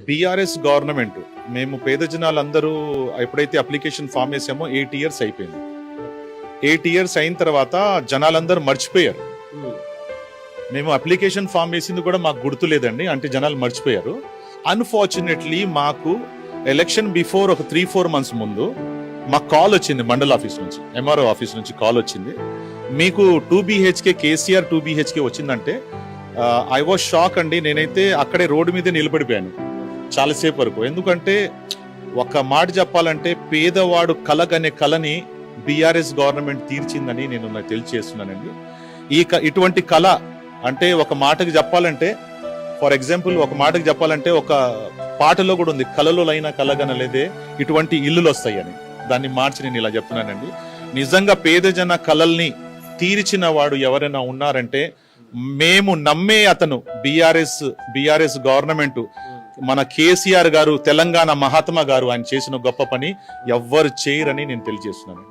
BRS government మేము పేద జనాలందరూ ఎప్పుడైతే అప్లికేషన్ ఫామ్ వేసామో 8 ఇయర్స్ అయిపోయింది. 8 ఇయర్స్ అయిన తర్వాత జనాలందరూ మర్చిపోయారు. మేము అప్లికేషన్ ఫామ్ వేసింది కూడా మాకు గుర్తు లేదండి, అంటే జనాలు మర్చిపోయారు. అన్ఫార్చునేట్లీ మాకు ఎలక్షన్ బిఫోర్ ఒక 3-4 మంత్స్ ముందు మాకు కాల్ వచ్చింది మండల ఆఫీస్ నుంచి, ఎంఆర్ఓ ఆఫీస్ నుంచి కాల్ వచ్చింది, మీకు 2 BHK కేసీఆర్ 2 BHK వచ్చిందంటే ఐ వాజ్ షాక్ అండి. నేనైతే అక్కడే రోడ్డు మీదే నిలబడిపోయాను చాలాసేపు వరకు. ఎందుకంటే ఒక మాట చెప్పాలంటే పేదవాడు కలగనే కలని బీఆర్ఎస్ గవర్నమెంట్ తీర్చిందని నేను నాకు తెలియజేస్తున్నానండి. ఇటువంటి కళ అంటే ఒక మాటకి చెప్పాలంటే, ఫర్ ఎగ్జాంపుల్ ఒక మాటకి చెప్పాలంటే ఒక పాటలో కూడా ఉంది, కలలో లైన కలగనలేదే ఇటువంటి ఇల్లులు వస్తాయని. దాన్ని మార్చి నేను ఇలా చెప్తున్నానండి. నిజంగా పేద జన కలల్ని తీర్చిన వాడు ఎవరైనా ఉన్నారంటే మేము నమ్మే అతను బీఆర్ఎస్ గవర్నమెంట్, మన కేసీఆర్ గారు, తెలంగాణ మహాత్మా గారు. ఆయన చేసిన గొప్ప పని ఎవ్వరు చేయరని నేను తెలియజేస్తున్నాను.